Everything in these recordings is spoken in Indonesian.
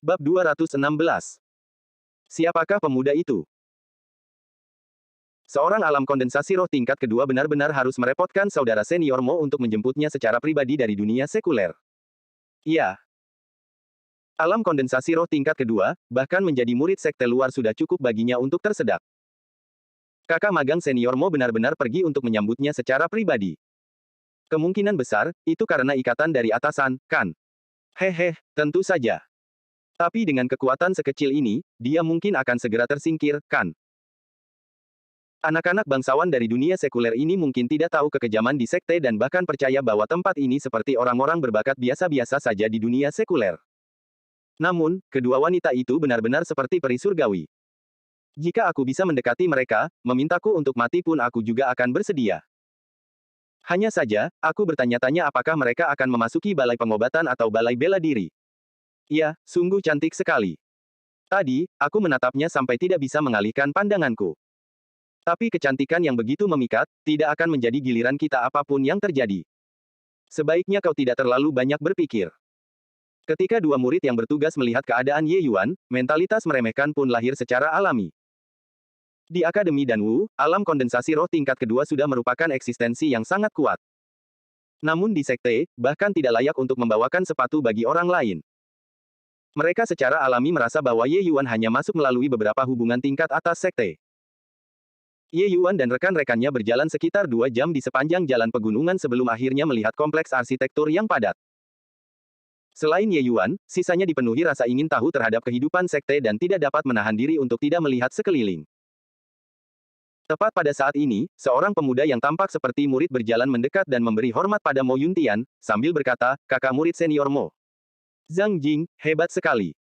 Bab 216. Siapakah pemuda itu? Seorang alam kondensasi roh tingkat kedua benar-benar harus merepotkan saudara senior Mo untuk menjemputnya secara pribadi dari dunia sekuler. Iya. Alam kondensasi roh tingkat kedua, bahkan menjadi murid sekte luar sudah cukup baginya untuk tersedak. Kakak magang senior Mo benar-benar pergi untuk menyambutnya secara pribadi. Kemungkinan besar, itu karena ikatan dari atasan, kan? Hehe, tentu saja. Tapi dengan kekuatan sekecil ini, dia mungkin akan segera tersingkir, kan? Anak-anak bangsawan dari dunia sekuler ini mungkin tidak tahu kekejaman di sekte dan bahkan percaya bahwa tempat ini seperti orang-orang berbakat biasa-biasa saja di dunia sekuler. Namun, kedua wanita itu benar-benar seperti peri surgawi. Jika aku bisa mendekati mereka, memintaku untuk mati pun aku juga akan bersedia. Hanya saja, aku bertanya-tanya apakah mereka akan memasuki balai pengobatan atau balai bela diri. Ya, sungguh cantik sekali. Tadi, aku menatapnya sampai tidak bisa mengalihkan pandanganku. Tapi kecantikan yang begitu memikat, tidak akan menjadi giliran kita apapun yang terjadi. Sebaiknya kau tidak terlalu banyak berpikir. Ketika dua murid yang bertugas melihat keadaan Ye Yuan, mentalitas meremehkan pun lahir secara alami. Di Akademi Danwu, alam kondensasi roh tingkat kedua sudah merupakan eksistensi yang sangat kuat. Namun di sekte, bahkan tidak layak untuk membawakan sepatu bagi orang lain. Mereka secara alami merasa bahwa Ye Yuan hanya masuk melalui beberapa hubungan tingkat atas sekte. Ye Yuan dan rekan-rekannya berjalan sekitar 2 jam di sepanjang jalan pegunungan sebelum akhirnya melihat kompleks arsitektur yang padat. Selain Ye Yuan, sisanya dipenuhi rasa ingin tahu terhadap kehidupan sekte dan tidak dapat menahan diri untuk tidak melihat sekeliling. Tepat pada saat ini, seorang pemuda yang tampak seperti murid berjalan mendekat dan memberi hormat pada Mo Yuntian, sambil berkata, "Kakak murid senior Mo. Zhang Jing, hebat sekali.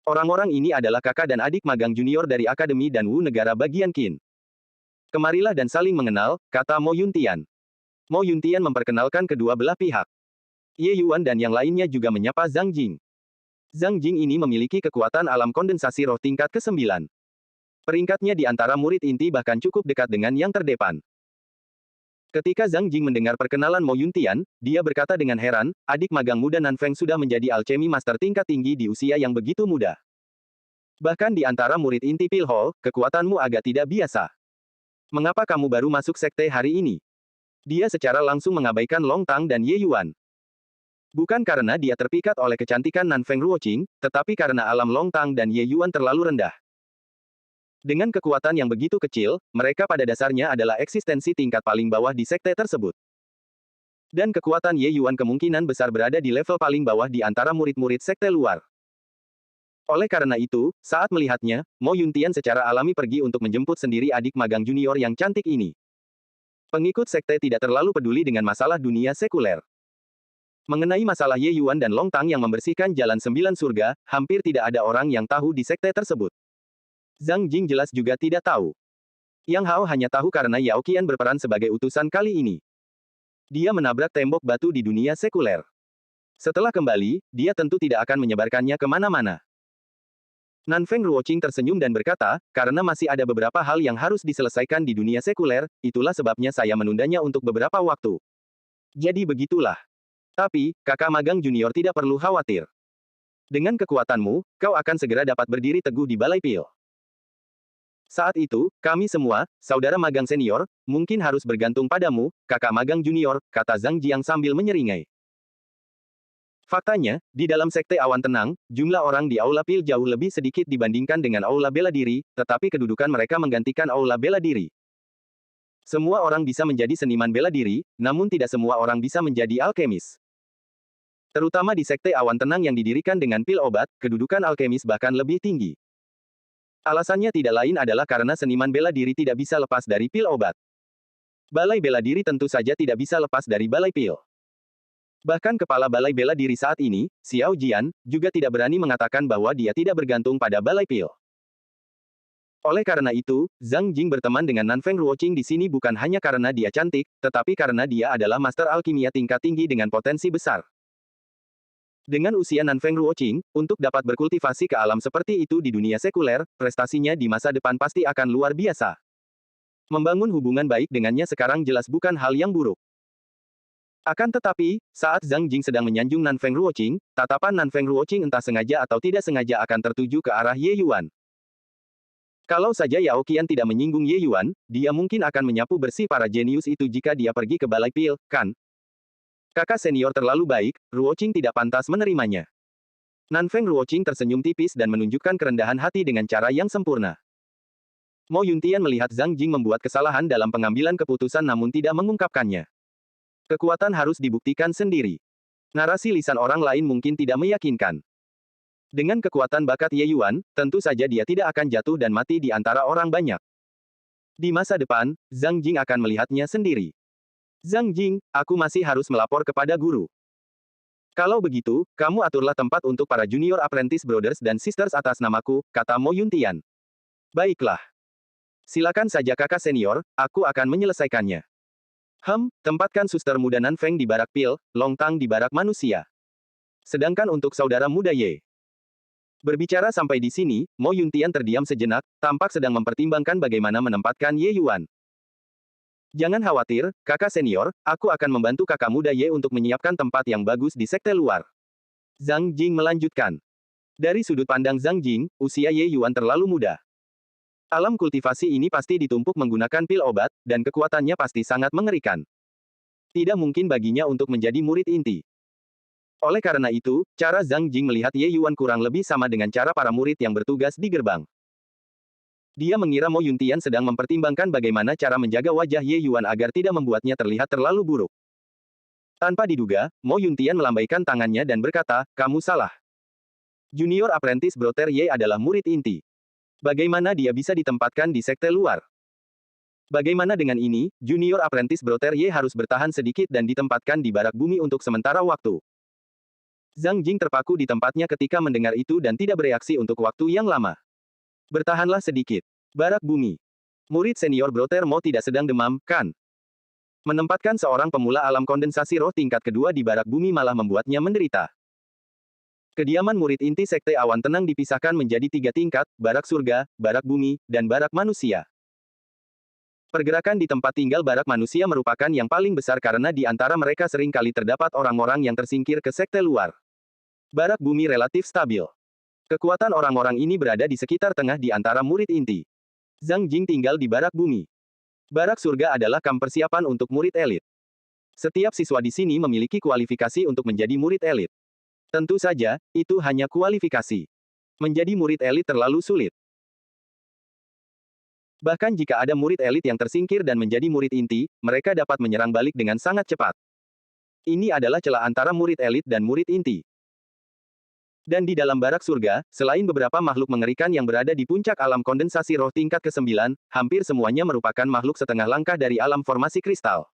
Orang-orang ini adalah kakak dan adik magang junior dari Akademi Danwu negara bagian Qin. Kemarilah dan saling mengenal," kata Mo Yuntian. Mo Yuntian memperkenalkan kedua belah pihak. Ye Yuan dan yang lainnya juga menyapa Zhang Jing. Zhang Jing ini memiliki kekuatan alam kondensasi roh tingkat ke-9. Peringkatnya di antara murid inti bahkan cukup dekat dengan yang terdepan. Ketika Zhang Jing mendengar perkenalan Mo Yuntian, dia berkata dengan heran, adik magang muda Nanfeng sudah menjadi alchemy master tingkat tinggi di usia yang begitu muda. Bahkan di antara murid inti Pil Hall, kekuatanmu agak tidak biasa. Mengapa kamu baru masuk sekte hari ini? Dia secara langsung mengabaikan Long Tang dan Ye Yuan. Bukan karena dia terpikat oleh kecantikan Nanfeng Ruoqing, tetapi karena alam Long Tang dan Ye Yuan terlalu rendah. Dengan kekuatan yang begitu kecil, mereka pada dasarnya adalah eksistensi tingkat paling bawah di sekte tersebut. Dan kekuatan Ye Yuan kemungkinan besar berada di level paling bawah di antara murid-murid sekte luar. Oleh karena itu, saat melihatnya, Mo Yuntian secara alami pergi untuk menjemput sendiri adik magang junior yang cantik ini. Pengikut sekte tidak terlalu peduli dengan masalah dunia sekuler. Mengenai masalah Ye Yuan dan Long Tang yang membersihkan jalan 9 surga, hampir tidak ada orang yang tahu di sekte tersebut. Zhang Jing jelas juga tidak tahu. Yang Hao hanya tahu karena Yao Qian berperan sebagai utusan kali ini. Dia menabrak tembok batu di dunia sekuler. Setelah kembali, dia tentu tidak akan menyebarkannya kemana-mana. Nanfeng Ruoqing tersenyum dan berkata, karena masih ada beberapa hal yang harus diselesaikan di dunia sekuler, itulah sebabnya saya menundanya untuk beberapa waktu. Jadi begitulah. Tapi, kakak magang junior tidak perlu khawatir. Dengan kekuatanmu, kau akan segera dapat berdiri teguh di Balai Pil. Saat itu, kami semua, saudara magang senior, mungkin harus bergantung padamu, kakak magang junior, kata Zhang Jiang sambil menyeringai. Faktanya, di dalam sekte awan tenang, jumlah orang di Aula Pil jauh lebih sedikit dibandingkan dengan Aula Bela Diri, tetapi kedudukan mereka menggantikan Aula Bela Diri. Semua orang bisa menjadi seniman bela diri, namun tidak semua orang bisa menjadi alkemis. Terutama di sekte awan tenang yang didirikan dengan pil obat, kedudukan alkemis bahkan lebih tinggi. Alasannya tidak lain adalah karena seniman bela diri tidak bisa lepas dari pil obat. Balai bela diri tentu saja tidak bisa lepas dari balai pil. Bahkan kepala balai bela diri saat ini, Xiao Jian, juga tidak berani mengatakan bahwa dia tidak bergantung pada balai pil. Oleh karena itu, Zhang Jing berteman dengan Nanfeng Ruoqing di sini bukan hanya karena dia cantik, tetapi karena dia adalah master alkimia tingkat tinggi dengan potensi besar. Dengan usia Nanfeng Ruoqing, untuk dapat berkultivasi ke alam seperti itu di dunia sekuler, prestasinya di masa depan pasti akan luar biasa. Membangun hubungan baik dengannya sekarang jelas bukan hal yang buruk. Akan tetapi, saat Zhang Jing sedang menyanjung Nanfeng Ruoqing, tatapan Nanfeng Ruoqing entah sengaja atau tidak sengaja akan tertuju ke arah Ye Yuan. Kalau saja Yao Qian tidak menyinggung Ye Yuan, dia mungkin akan menyapu bersih para jenius itu jika dia pergi ke balai pil, kan? Kakak senior terlalu baik, Ruoqing tidak pantas menerimanya. Nanfeng Ruoqing tersenyum tipis dan menunjukkan kerendahan hati dengan cara yang sempurna. Mo Yuntian melihat Zhang Jing membuat kesalahan dalam pengambilan keputusan namun tidak mengungkapkannya. Kekuatan harus dibuktikan sendiri. Narasi lisan orang lain mungkin tidak meyakinkan. Dengan kekuatan bakat Ye Yuan, tentu saja dia tidak akan jatuh dan mati di antara orang banyak. Di masa depan, Zhang Jing akan melihatnya sendiri. Zhang Jing, aku masih harus melapor kepada guru. Kalau begitu, kamu aturlah tempat untuk para junior apprentice brothers dan sisters atas namaku, kata Mo Yuntian. Baiklah. Silakan saja kakak senior, aku akan menyelesaikannya. Tempatkan suster muda Nanfeng di barak pil, Long Tang di barak manusia. Sedangkan untuk saudara muda Ye. Berbicara sampai di sini, Mo Yuntian terdiam sejenak, tampak sedang mempertimbangkan bagaimana menempatkan Ye Yuan. Jangan khawatir, kakak senior, aku akan membantu kakak muda Ye untuk menyiapkan tempat yang bagus di sekte luar. Zhang Jing melanjutkan. Dari sudut pandang Zhang Jing, usia Ye Yuan terlalu muda. Alam kultivasi ini pasti ditumpuk menggunakan pil obat, dan kekuatannya pasti sangat mengerikan. Tidak mungkin baginya untuk menjadi murid inti. Oleh karena itu, cara Zhang Jing melihat Ye Yuan kurang lebih sama dengan cara para murid yang bertugas di gerbang. Dia mengira Mo Yuntian sedang mempertimbangkan bagaimana cara menjaga wajah Ye Yuan agar tidak membuatnya terlihat terlalu buruk. Tanpa diduga, Mo Yuntian melambaikan tangannya dan berkata, kamu salah. Junior Apprentice Brother Ye adalah murid inti. Bagaimana dia bisa ditempatkan di sekte luar? Bagaimana dengan ini, Junior Apprentice Brother Ye harus bertahan sedikit dan ditempatkan di barak bumi untuk sementara waktu. Zhang Jing terpaku di tempatnya ketika mendengar itu dan tidak bereaksi untuk waktu yang lama. Bertahanlah sedikit. Barak bumi. Murid senior Brother Mo tidak sedang demam, kan? Menempatkan seorang pemula alam kondensasi roh tingkat kedua di barak bumi malah membuatnya menderita. Kediaman murid inti Sekte Awan Tenang dipisahkan menjadi 3 tingkat, barak surga, barak bumi, dan barak manusia. Pergerakan di tempat tinggal barak manusia merupakan yang paling besar karena di antara mereka sering kali terdapat orang-orang yang tersingkir ke sekte luar. Barak bumi relatif stabil. Kekuatan orang-orang ini berada di sekitar tengah di antara murid inti. Zhang Jing tinggal di barak bumi. Barak surga adalah kamp persiapan untuk murid elit. Setiap siswa di sini memiliki kualifikasi untuk menjadi murid elit. Tentu saja, itu hanya kualifikasi. Menjadi murid elit terlalu sulit. Bahkan jika ada murid elit yang tersingkir dan menjadi murid inti, mereka dapat menyerang balik dengan sangat cepat. Ini adalah celah antara murid elit dan murid inti. Dan di dalam barak surga, selain beberapa makhluk mengerikan yang berada di puncak alam kondensasi roh tingkat ke-9, hampir semuanya merupakan makhluk setengah langkah dari alam formasi kristal.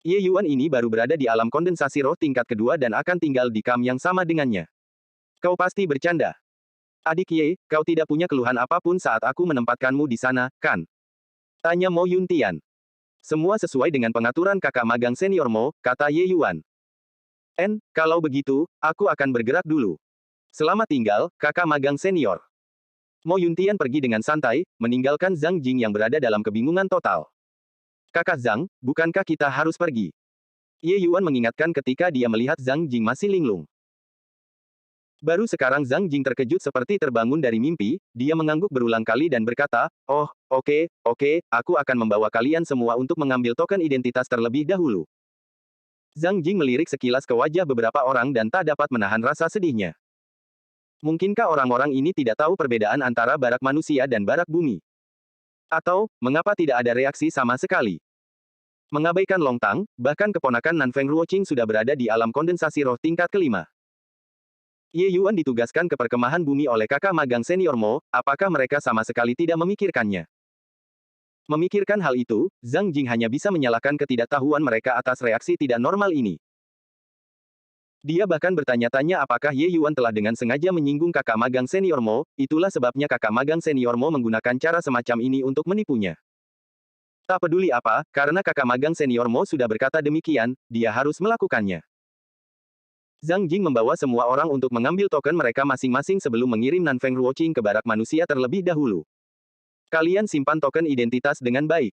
Ye Yuan ini baru berada di alam kondensasi roh tingkat kedua dan akan tinggal di kamp yang sama dengannya. Kau pasti bercanda. Adik Ye, kau tidak punya keluhan apapun saat aku menempatkanmu di sana, kan? Tanya Mo Yuntian. Semua sesuai dengan pengaturan kakak magang senior Mo, kata Ye Yuan. Kalau begitu, aku akan bergerak dulu. Selamat tinggal, kakak magang senior. Mo Yuntian pergi dengan santai, meninggalkan Zhang Jing yang berada dalam kebingungan total. Kakak Zhang, bukankah kita harus pergi? Ye Yuan mengingatkan ketika dia melihat Zhang Jing masih linglung. Baru sekarang Zhang Jing terkejut seperti terbangun dari mimpi, dia mengangguk berulang kali dan berkata, oh, oke, aku akan membawa kalian semua untuk mengambil token identitas terlebih dahulu. Zhang Jing melirik sekilas ke wajah beberapa orang dan tak dapat menahan rasa sedihnya. Mungkinkah orang-orang ini tidak tahu perbedaan antara barak manusia dan barak bumi? Atau, mengapa tidak ada reaksi sama sekali? Mengabaikan Long Tang, bahkan keponakan Nanfeng Ruoqing sudah berada di alam kondensasi roh tingkat kelima. Ye Yuan ditugaskan ke perkemahan bumi oleh kakak magang senior Mo, apakah mereka sama sekali tidak memikirkannya? Memikirkan hal itu, Zhang Jing hanya bisa menyalahkan ketidaktahuan mereka atas reaksi tidak normal ini. Dia bahkan bertanya-tanya apakah Ye Yuan telah dengan sengaja menyinggung kakak magang senior Mo, itulah sebabnya kakak magang senior Mo menggunakan cara semacam ini untuk menipunya. Tak peduli apa, karena kakak magang senior Mo sudah berkata demikian, dia harus melakukannya. Zhang Jing membawa semua orang untuk mengambil token mereka masing-masing sebelum mengirim Nanfeng Ruoqing ke barak manusia terlebih dahulu. Kalian simpan token identitas dengan baik.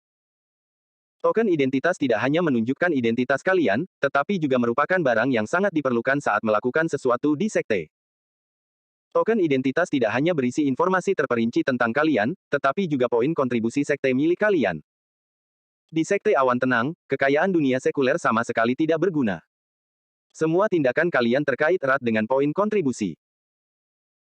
Token identitas tidak hanya menunjukkan identitas kalian, tetapi juga merupakan barang yang sangat diperlukan saat melakukan sesuatu di sekte. Token identitas tidak hanya berisi informasi terperinci tentang kalian, tetapi juga poin kontribusi sekte milik kalian. Di sekte awan tenang, kekayaan dunia sekuler sama sekali tidak berguna. Semua tindakan kalian terkait erat dengan poin kontribusi.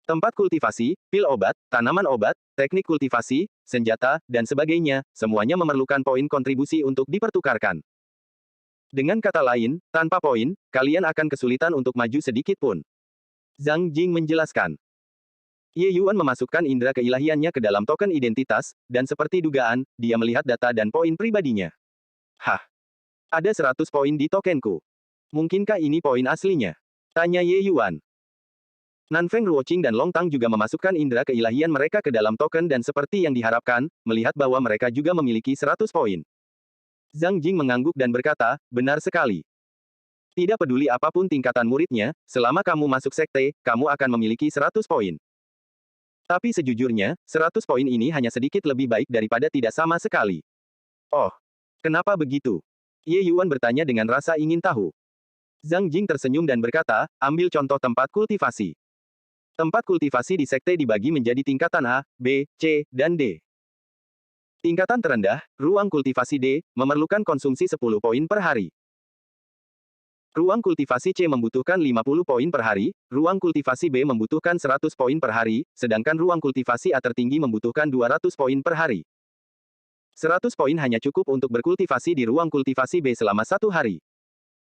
Tempat kultivasi, pil obat, tanaman obat, teknik kultivasi, senjata, dan sebagainya, semuanya memerlukan poin kontribusi untuk dipertukarkan. Dengan kata lain, tanpa poin, kalian akan kesulitan untuk maju sedikit pun. Zhang Jing menjelaskan. Ye Yuan memasukkan indera keilahiannya ke dalam token identitas, dan seperti dugaan, dia melihat data dan poin pribadinya. Hah? Ada 100 poin di tokenku. Mungkinkah ini poin aslinya? Tanya Ye Yuan. Nanfeng Ruoqing dan Long Tang juga memasukkan indera keilahian mereka ke dalam token dan seperti yang diharapkan, melihat bahwa mereka juga memiliki 100 poin. Zhang Jing mengangguk dan berkata, benar sekali. Tidak peduli apapun tingkatan muridnya, selama kamu masuk sekte, kamu akan memiliki 100 poin. Tapi sejujurnya, 100 poin ini hanya sedikit lebih baik daripada tidak sama sekali. Oh, kenapa begitu? Ye Yuan bertanya dengan rasa ingin tahu. Zhang Jing tersenyum dan berkata, ambil contoh tempat kultivasi. Tempat kultivasi di sekte dibagi menjadi tingkatan A, B, C, dan D. Tingkatan terendah, ruang kultivasi D, memerlukan konsumsi 10 poin per hari. Ruang kultivasi C membutuhkan 50 poin per hari, ruang kultivasi B membutuhkan 100 poin per hari, sedangkan ruang kultivasi A tertinggi membutuhkan 200 poin per hari. 100 poin hanya cukup untuk berkultivasi di ruang kultivasi B selama 1 hari.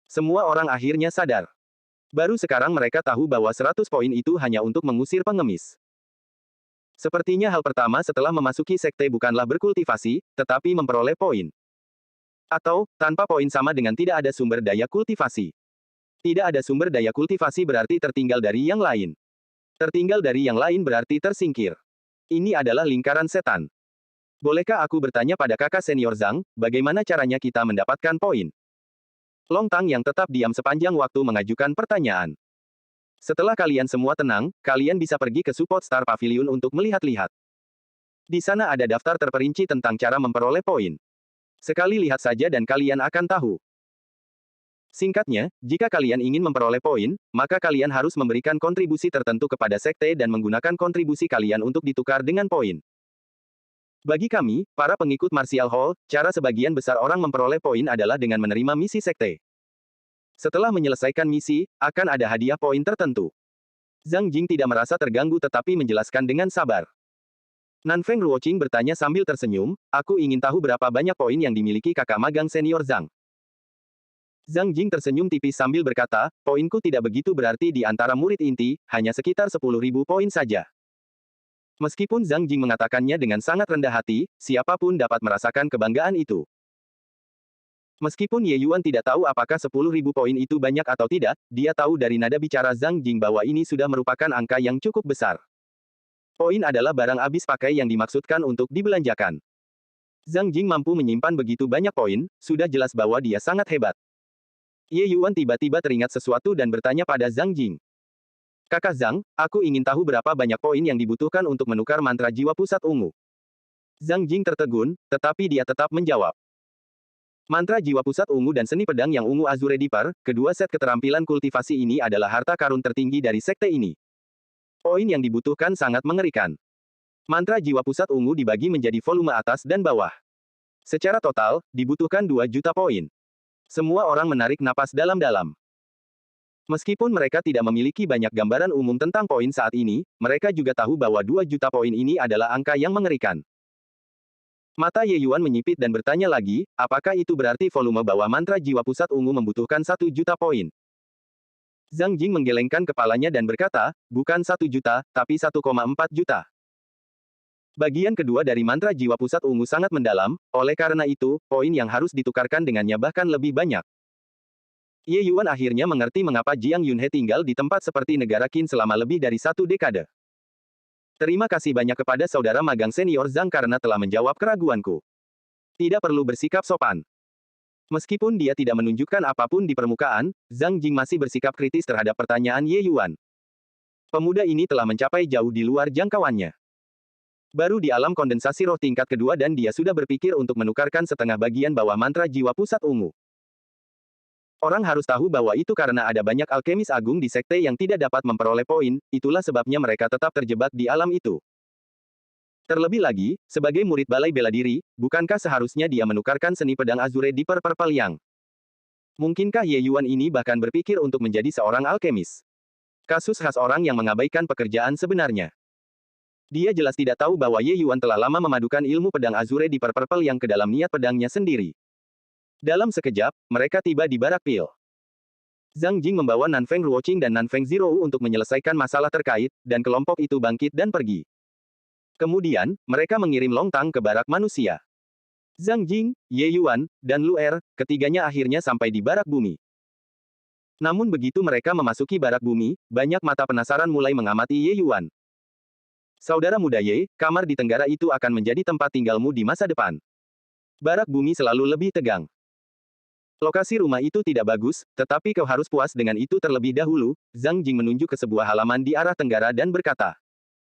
Semua orang akhirnya sadar. Baru sekarang mereka tahu bahwa 100 poin itu hanya untuk mengusir pengemis. Sepertinya hal pertama setelah memasuki sekte bukanlah berkultivasi, tetapi memperoleh poin. Atau, tanpa poin sama dengan tidak ada sumber daya kultivasi. Tidak ada sumber daya kultivasi berarti tertinggal dari yang lain. Tertinggal dari yang lain berarti tersingkir. Ini adalah lingkaran setan. Bolehkah aku bertanya pada kakak senior Zhang, bagaimana caranya kita mendapatkan poin? Long Tang yang tetap diam sepanjang waktu mengajukan pertanyaan. Setelah kalian semua tenang, kalian bisa pergi ke Support Star Pavilion untuk melihat-lihat. Di sana ada daftar terperinci tentang cara memperoleh poin. Sekali lihat saja dan kalian akan tahu. Singkatnya, jika kalian ingin memperoleh poin, maka kalian harus memberikan kontribusi tertentu kepada sekte dan menggunakan kontribusi kalian untuk ditukar dengan poin. Bagi kami, para pengikut Martial Hall, cara sebagian besar orang memperoleh poin adalah dengan menerima misi sekte. Setelah menyelesaikan misi, akan ada hadiah poin tertentu. Zhang Jing tidak merasa terganggu tetapi menjelaskan dengan sabar. Nanfeng Ruoqing bertanya sambil tersenyum, aku ingin tahu berapa banyak poin yang dimiliki kakak magang senior Zhang. Zhang Jing tersenyum tipis sambil berkata, poinku tidak begitu berarti di antara murid inti, hanya sekitar 10.000 poin saja. Meskipun Zhang Jing mengatakannya dengan sangat rendah hati, siapapun dapat merasakan kebanggaan itu. Meskipun Ye Yuan tidak tahu apakah 10.000 poin itu banyak atau tidak, dia tahu dari nada bicara Zhang Jing bahwa ini sudah merupakan angka yang cukup besar. Poin adalah barang habis pakai yang dimaksudkan untuk dibelanjakan. Zhang Jing mampu menyimpan begitu banyak poin, sudah jelas bahwa dia sangat hebat. Ye Yuan tiba-tiba teringat sesuatu dan bertanya pada Zhang Jing. Kakak Zhang, aku ingin tahu berapa banyak poin yang dibutuhkan untuk menukar mantra jiwa pusat ungu. Zhang Jing tertegun, tetapi dia tetap menjawab. Mantra jiwa pusat ungu dan seni pedang yang ungu Azure Deeper, kedua set keterampilan kultivasi ini adalah harta karun tertinggi dari sekte ini. Poin yang dibutuhkan sangat mengerikan. Mantra jiwa pusat ungu dibagi menjadi volume atas dan bawah. Secara total, dibutuhkan 2 juta poin. Semua orang menarik napas dalam-dalam. Meskipun mereka tidak memiliki banyak gambaran umum tentang poin saat ini, mereka juga tahu bahwa 2 juta poin ini adalah angka yang mengerikan. Mata Ye Yuan menyipit dan bertanya lagi, apakah itu berarti volume bawah mantra jiwa pusat ungu membutuhkan 1 juta poin? Zhang Jing menggelengkan kepalanya dan berkata, bukan 1 juta, tapi 1,4 juta. Bagian kedua dari mantra jiwa pusat ungu sangat mendalam, oleh karena itu, poin yang harus ditukarkan dengannya bahkan lebih banyak. Ye Yuan akhirnya mengerti mengapa Jiang Yunhe tinggal di tempat seperti negara Qin selama lebih dari 1 dekade. Terima kasih banyak kepada saudara magang senior Zhang karena telah menjawab keraguanku. Tidak perlu bersikap sopan. Meskipun dia tidak menunjukkan apapun di permukaan, Zhang Jing masih bersikap kritis terhadap pertanyaan Ye Yuan. Pemuda ini telah mencapai jauh di luar jangkauannya. Baru di alam kondensasi roh tingkat kedua dan dia sudah berpikir untuk menukarkan setengah bagian bawah mantra jiwa pusat ungu. Orang harus tahu bahwa itu karena ada banyak alkemis agung di sekte yang tidak dapat memperoleh poin, itulah sebabnya mereka tetap terjebak di alam itu. Terlebih lagi, sebagai murid balai bela diri, bukankah seharusnya dia menukarkan seni pedang Azure di Purple Yang? Mungkinkah Ye Yuan ini bahkan berpikir untuk menjadi seorang alkemis? Kasus khas orang yang mengabaikan pekerjaan sebenarnya. Dia jelas tidak tahu bahwa Ye Yuan telah lama memadukan ilmu pedang Azure di Purple Yang ke dalam niat pedangnya sendiri. Dalam sekejap, mereka tiba di barak pil. Zhang Jing membawa Nanfeng Ruoqing dan Nanfeng Zirou untuk menyelesaikan masalah terkait, dan kelompok itu bangkit dan pergi. Kemudian, mereka mengirim Long Tang ke barak manusia. Zhang Jing, Ye Yuan, dan Lu Er, ketiganya akhirnya sampai di barak bumi. Namun begitu mereka memasuki barak bumi, banyak mata penasaran mulai mengamati Ye Yuan. Saudara muda Ye, kamar di tenggara itu akan menjadi tempat tinggalmu di masa depan. Barak bumi selalu lebih tegang. Lokasi rumah itu tidak bagus, tetapi kau harus puas dengan itu terlebih dahulu. Zhang Jing menunjuk ke sebuah halaman di arah tenggara dan berkata,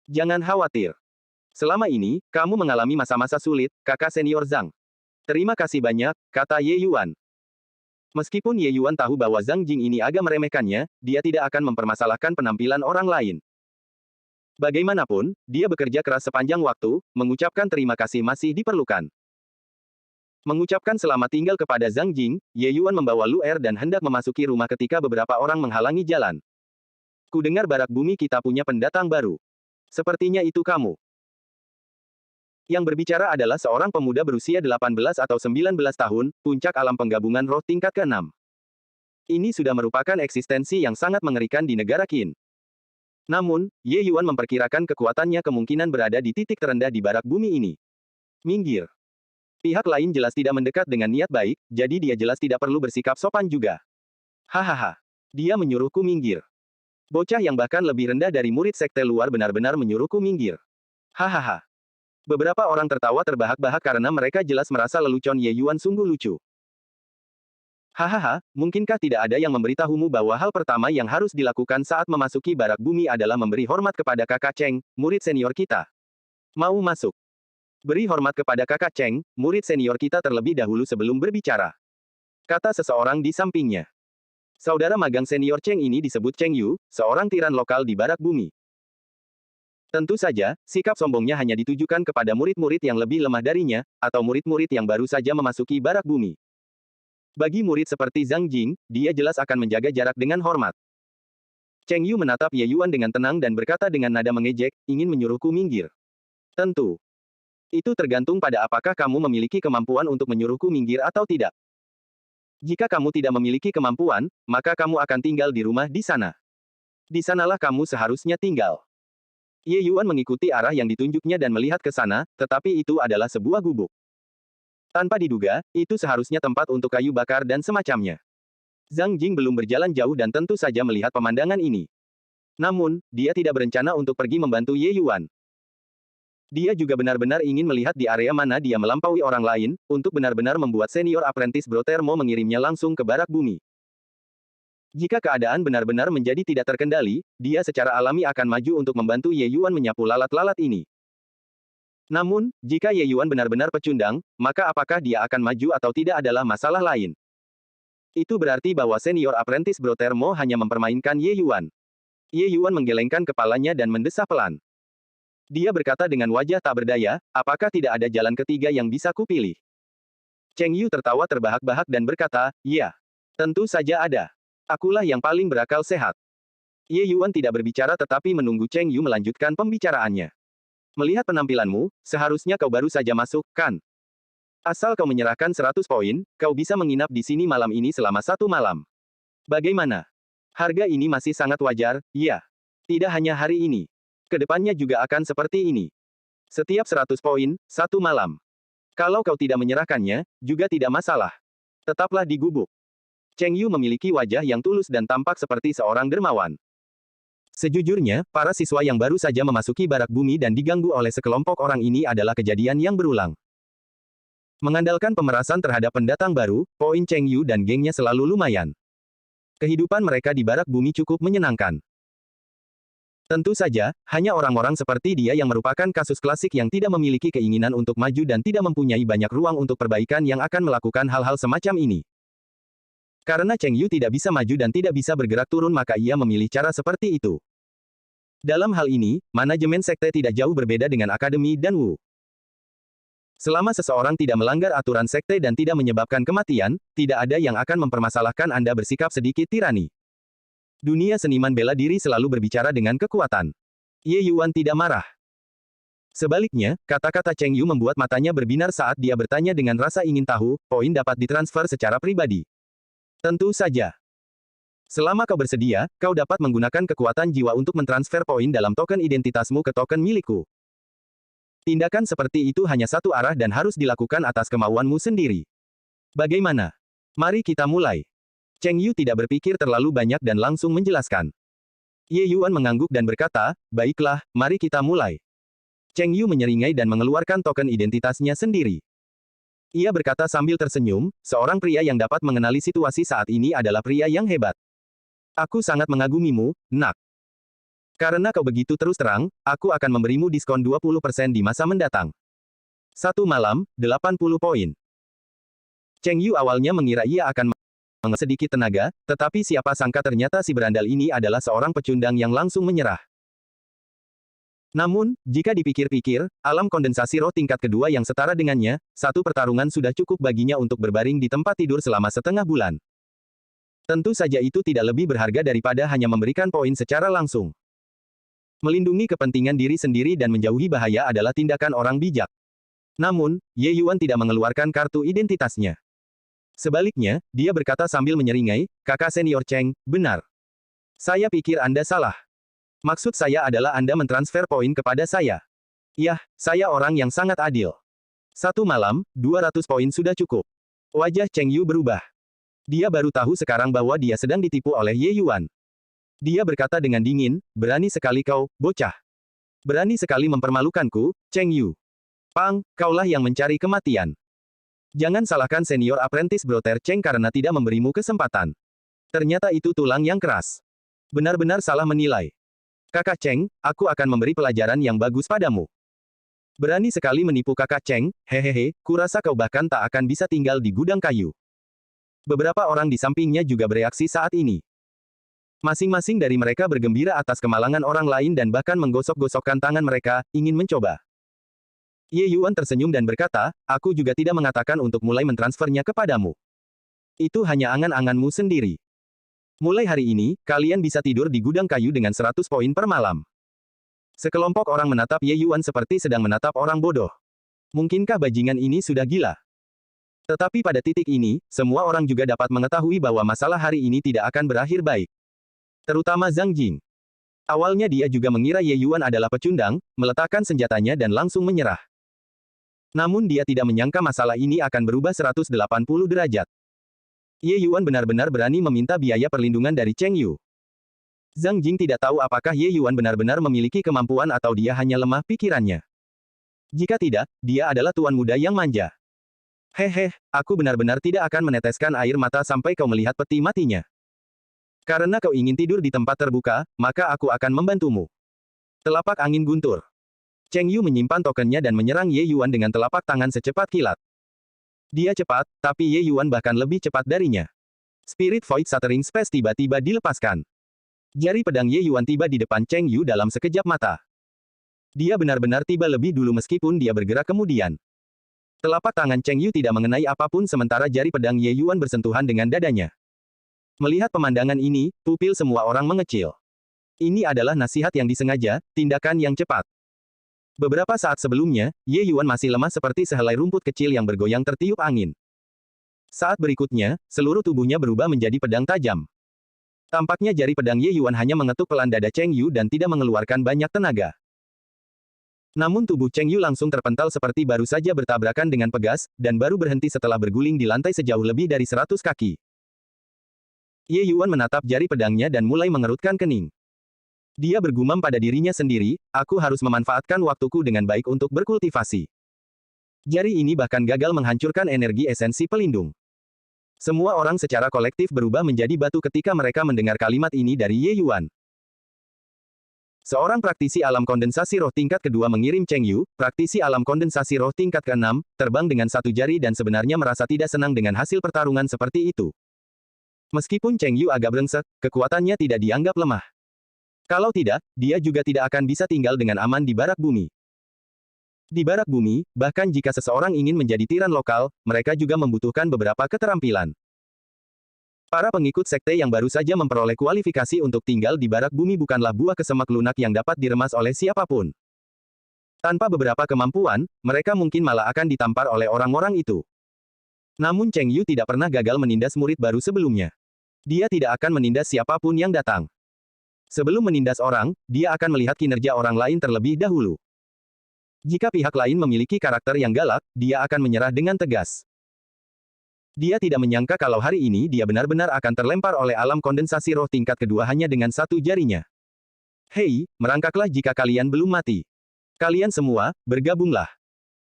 "Jangan khawatir. Selama ini, kamu mengalami masa-masa sulit, kakak senior Zhang." "Terima kasih banyak," kata Ye Yuan. Meskipun Ye Yuan tahu bahwa Zhang Jing ini agak meremehkannya, dia tidak akan mempermasalahkan penampilan orang lain. Bagaimanapun, dia bekerja keras sepanjang waktu, mengucapkan terima kasih masih diperlukan. Mengucapkan selamat tinggal kepada Zhang Jing, Ye Yuan membawa Lu Er dan hendak memasuki rumah ketika beberapa orang menghalangi jalan. "Kudengar barak bumi kita punya pendatang baru. Sepertinya itu kamu." Yang berbicara adalah seorang pemuda berusia 18 atau 19 tahun, puncak alam penggabungan roh tingkat ke-6. Ini sudah merupakan eksistensi yang sangat mengerikan di negara Qin. Namun, Ye Yuan memperkirakan kekuatannya kemungkinan berada di titik terendah di barak bumi ini. Minggir. Pihak lain jelas tidak mendekat dengan niat baik, jadi dia jelas tidak perlu bersikap sopan juga. Hahaha. Dia menyuruhku minggir. Bocah yang bahkan lebih rendah dari murid sekte luar benar-benar menyuruhku minggir. Hahaha. Beberapa orang tertawa terbahak-bahak karena mereka jelas merasa lelucon Ye Yuan sungguh lucu. "Hahaha, mungkinkah tidak ada yang memberitahumu bahwa hal pertama yang harus dilakukan saat memasuki barak bumi adalah memberi hormat kepada kakak Cheng, murid senior kita? Mau masuk? Beri hormat kepada kakak Cheng, murid senior kita terlebih dahulu sebelum berbicara," kata seseorang di sampingnya. Saudara magang senior Cheng ini disebut Cheng Yu, seorang tiran lokal di barak bumi. Tentu saja, sikap sombongnya hanya ditujukan kepada murid-murid yang lebih lemah darinya, atau murid-murid yang baru saja memasuki barak bumi. Bagi murid seperti Zhang Jing, dia jelas akan menjaga jarak dengan hormat. Cheng Yu menatap Ye Yuan dengan tenang dan berkata dengan nada mengejek, "Ingin menyuruhku minggir?" "Tentu. Itu tergantung pada apakah kamu memiliki kemampuan untuk menyuruhku minggir atau tidak. Jika kamu tidak memiliki kemampuan, maka kamu akan tinggal di rumah di sana. Di sanalah kamu seharusnya tinggal." Ye Yuan mengikuti arah yang ditunjuknya dan melihat ke sana, tetapi itu adalah sebuah gubuk. Tanpa diduga, itu seharusnya tempat untuk kayu bakar dan semacamnya. Zhang Jing belum berjalan jauh dan tentu saja melihat pemandangan ini. Namun, dia tidak berencana untuk pergi membantu Ye Yuan. Dia juga benar-benar ingin melihat di area mana dia melampaui orang lain, untuk benar-benar membuat senior apprentice Brothermo mengirimnya langsung ke barak bumi. Jika keadaan benar-benar menjadi tidak terkendali, dia secara alami akan maju untuk membantu Ye Yuan menyapu lalat-lalat ini. Namun, jika Ye Yuan benar-benar pecundang, maka apakah dia akan maju atau tidak adalah masalah lain. Itu berarti bahwa senior apprentice Brothermo hanya mempermainkan Ye Yuan. Ye Yuan menggelengkan kepalanya dan mendesah pelan. Dia berkata dengan wajah tak berdaya, "Apakah tidak ada jalan ketiga yang bisa kupilih?" Cheng Yu tertawa terbahak-bahak dan berkata, "Ya. Tentu saja ada. Akulah yang paling berakal sehat." Ye Yuan tidak berbicara tetapi menunggu Cheng Yu melanjutkan pembicaraannya. "Melihat penampilanmu, seharusnya kau baru saja masuk, kan? Asal kau menyerahkan 100 poin, kau bisa menginap di sini malam ini selama 1 malam. Bagaimana? Harga ini masih sangat wajar, ya. Tidak hanya hari ini. Kedepannya juga akan seperti ini. Setiap 100 poin, 1 malam. Kalau kau tidak menyerahkannya, juga tidak masalah. Tetaplah di gubuk." Cheng Yu memiliki wajah yang tulus dan tampak seperti seorang dermawan. Sejujurnya, para siswa yang baru saja memasuki barak bumi dan diganggu oleh sekelompok orang ini adalah kejadian yang berulang. Mengandalkan pemerasan terhadap pendatang baru, poin Cheng Yu dan gengnya selalu lumayan. Kehidupan mereka di barak bumi cukup menyenangkan. Tentu saja, hanya orang-orang seperti dia yang merupakan kasus klasik yang tidak memiliki keinginan untuk maju dan tidak mempunyai banyak ruang untuk perbaikan yang akan melakukan hal-hal semacam ini. Karena Cheng Yu tidak bisa maju dan tidak bisa bergerak turun maka ia memilih cara seperti itu. Dalam hal ini, manajemen sekte tidak jauh berbeda dengan akademi dan Wu. Selama seseorang tidak melanggar aturan sekte dan tidak menyebabkan kematian, tidak ada yang akan mempermasalahkan Anda bersikap sedikit tirani. Dunia seniman bela diri selalu berbicara dengan kekuatan. Ye Yuan tidak marah. Sebaliknya, kata-kata Cheng Yu membuat matanya berbinar saat dia bertanya dengan rasa ingin tahu, poin dapat ditransfer secara pribadi. Tentu saja. Selama kau bersedia, kau dapat menggunakan kekuatan jiwa untuk mentransfer poin dalam token identitasmu ke token milikku. Tindakan seperti itu hanya satu arah dan harus dilakukan atas kemauanmu sendiri. Bagaimana? Mari kita mulai. Cheng Yu tidak berpikir terlalu banyak dan langsung menjelaskan. Ye Yuan mengangguk dan berkata, baiklah, mari kita mulai. Cheng Yu menyeringai dan mengeluarkan token identitasnya sendiri. Ia berkata sambil tersenyum, seorang pria yang dapat mengenali situasi saat ini adalah pria yang hebat. Aku sangat mengagumimu, nak. Karena kau begitu terus terang, aku akan memberimu diskon 20% di masa mendatang. Satu malam, 80 poin. Cheng Yu awalnya mengira ia akan sedikit tenaga, tetapi siapa sangka ternyata si berandal ini adalah seorang pecundang yang langsung menyerah. Namun, jika dipikir-pikir, alam kondensasi roh tingkat kedua yang setara dengannya, satu pertarungan sudah cukup baginya untuk berbaring di tempat tidur selama setengah bulan. Tentu saja itu tidak lebih berharga daripada hanya memberikan poin secara langsung. Melindungi kepentingan diri sendiri dan menjauhi bahaya adalah tindakan orang bijak. Namun, Ye Yuan tidak mengeluarkan kartu identitasnya. Sebaliknya, dia berkata sambil menyeringai, kakak senior Cheng, benar. Saya pikir Anda salah. Maksud saya adalah Anda mentransfer poin kepada saya. Yah, saya orang yang sangat adil. Satu malam, 200 poin sudah cukup. Wajah Cheng Yu berubah. Dia baru tahu sekarang bahwa dia sedang ditipu oleh Ye Yuan. Dia berkata dengan dingin, berani sekali kau, bocah. Berani sekali mempermalukanku, Cheng Yu. Pang, kaulah yang mencari kematian. Jangan salahkan senior apprentice Brother Cheng karena tidak memberimu kesempatan. Ternyata itu tulang yang keras. Benar-benar salah menilai. Kakak Cheng, aku akan memberi pelajaran yang bagus padamu. Berani sekali menipu kakak Cheng, hehehe, kurasa kau bahkan tak akan bisa tinggal di gudang kayu. Beberapa orang di sampingnya juga bereaksi saat ini. Masing-masing dari mereka bergembira atas kemalangan orang lain dan bahkan menggosok-gosokkan tangan mereka, ingin mencoba. Ye Yuan tersenyum dan berkata, aku juga tidak mengatakan untuk mulai mentransfernya kepadamu. Itu hanya angan-anganmu sendiri. Mulai hari ini, kalian bisa tidur di gudang kayu dengan 100 poin per malam. Sekelompok orang menatap Ye Yuan seperti sedang menatap orang bodoh. Mungkinkah bajingan ini sudah gila? Tetapi pada titik ini, semua orang juga dapat mengetahui bahwa masalah hari ini tidak akan berakhir baik. Terutama Zhang Jing. Awalnya dia juga mengira Ye Yuan adalah pecundang, meletakkan senjatanya dan langsung menyerah. Namun dia tidak menyangka masalah ini akan berubah 180 derajat. Ye Yuan benar-benar berani meminta biaya perlindungan dari Cheng Yu. Zhang Jing tidak tahu apakah Ye Yuan benar-benar memiliki kemampuan atau dia hanya lemah pikirannya. Jika tidak, dia adalah tuan muda yang manja. Hehe, aku benar-benar tidak akan meneteskan air mata sampai kau melihat peti matinya. Karena kau ingin tidur di tempat terbuka, maka aku akan membantumu. Telapak angin guntur. Cheng Yu menyimpan tokennya dan menyerang Ye Yuan dengan telapak tangan secepat kilat. Dia cepat, tapi Ye Yuan bahkan lebih cepat darinya. Spirit Void Shattering Space tiba-tiba dilepaskan. Jari pedang Ye Yuan tiba di depan Cheng Yu dalam sekejap mata. Dia benar-benar tiba lebih dulu meskipun dia bergerak kemudian. Telapak tangan Cheng Yu tidak mengenai apapun sementara jari pedang Ye Yuan bersentuhan dengan dadanya. Melihat pemandangan ini, pupil semua orang mengecil. Ini adalah nasihat yang disengaja, tindakan yang cepat. Beberapa saat sebelumnya, Ye Yuan masih lemah seperti sehelai rumput kecil yang bergoyang tertiup angin. Saat berikutnya, seluruh tubuhnya berubah menjadi pedang tajam. Tampaknya jari pedang Ye Yuan hanya mengetuk pelan dada Cheng Yu dan tidak mengeluarkan banyak tenaga. Namun tubuh Cheng Yu langsung terpental seperti baru saja bertabrakan dengan pegas, dan baru berhenti setelah berguling di lantai sejauh lebih dari 100 kaki. Ye Yuan menatap jari pedangnya dan mulai mengerutkan kening. Dia bergumam pada dirinya sendiri, aku harus memanfaatkan waktuku dengan baik untuk berkultivasi. Jari ini bahkan gagal menghancurkan energi esensi pelindung. Semua orang secara kolektif berubah menjadi batu ketika mereka mendengar kalimat ini dari Ye Yuan. Seorang praktisi alam kondensasi roh tingkat kedua mengirim Cheng Yu, praktisi alam kondensasi roh tingkat ke-6, terbang dengan satu jari dan sebenarnya merasa tidak senang dengan hasil pertarungan seperti itu. Meskipun Cheng Yu agak brengsek, kekuatannya tidak dianggap lemah. Kalau tidak, dia juga tidak akan bisa tinggal dengan aman di barak bumi. Di barak bumi, bahkan jika seseorang ingin menjadi tiran lokal, mereka juga membutuhkan beberapa keterampilan. Para pengikut sekte yang baru saja memperoleh kualifikasi untuk tinggal di barak bumi bukanlah buah kesemak lunak yang dapat diremas oleh siapapun. Tanpa beberapa kemampuan, mereka mungkin malah akan ditampar oleh orang-orang itu. Namun Cheng Yu tidak pernah gagal menindas murid baru sebelumnya. Dia tidak akan menindas siapapun yang datang. Sebelum menindas orang, dia akan melihat kinerja orang lain terlebih dahulu. Jika pihak lain memiliki karakter yang galak, dia akan menyerah dengan tegas. Dia tidak menyangka kalau hari ini dia benar-benar akan terlempar oleh alam kondensasi roh tingkat kedua hanya dengan satu jarinya. Hei, merangkaklah jika kalian belum mati. Kalian semua, bergabunglah.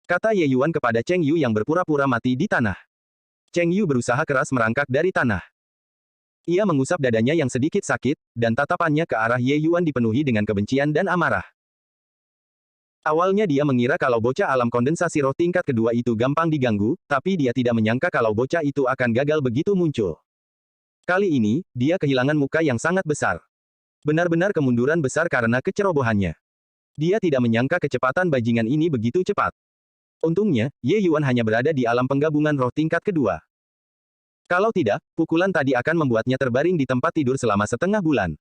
Kata Ye Yuan kepada Cheng Yu yang berpura-pura mati di tanah. Cheng Yu berusaha keras merangkak dari tanah. Ia mengusap dadanya yang sedikit sakit, dan tatapannya ke arah Ye Yuan dipenuhi dengan kebencian dan amarah. Awalnya dia mengira kalau bocah alam kondensasi roh tingkat kedua itu gampang diganggu, tapi dia tidak menyangka kalau bocah itu akan gagal begitu muncul. Kali ini, dia kehilangan muka yang sangat besar. Benar-benar kemunduran besar karena kecerobohannya. Dia tidak menyangka kecepatan bajingan ini begitu cepat. Untungnya, Ye Yuan hanya berada di alam penggabungan roh tingkat kedua. Kalau tidak, pukulan tadi akan membuatnya terbaring di tempat tidur selama setengah bulan.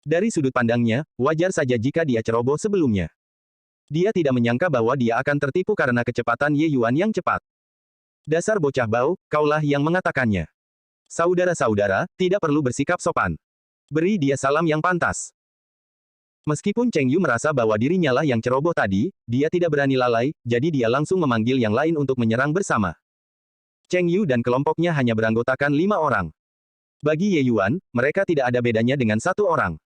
Dari sudut pandangnya, wajar saja jika dia ceroboh sebelumnya. Dia tidak menyangka bahwa dia akan tertipu karena kecepatan Ye Yuan yang cepat. Dasar bocah bau, kaulah yang mengatakannya. Saudara-saudara, tidak perlu bersikap sopan. Beri dia salam yang pantas. Meskipun Cheng Yu merasa bahwa dirinya lah yang ceroboh tadi, dia tidak berani lalai, jadi dia langsung memanggil yang lain untuk menyerang bersama. Cheng Yu dan kelompoknya hanya beranggotakan 5 orang. Bagi Ye Yuan, mereka tidak ada bedanya dengan 1 orang.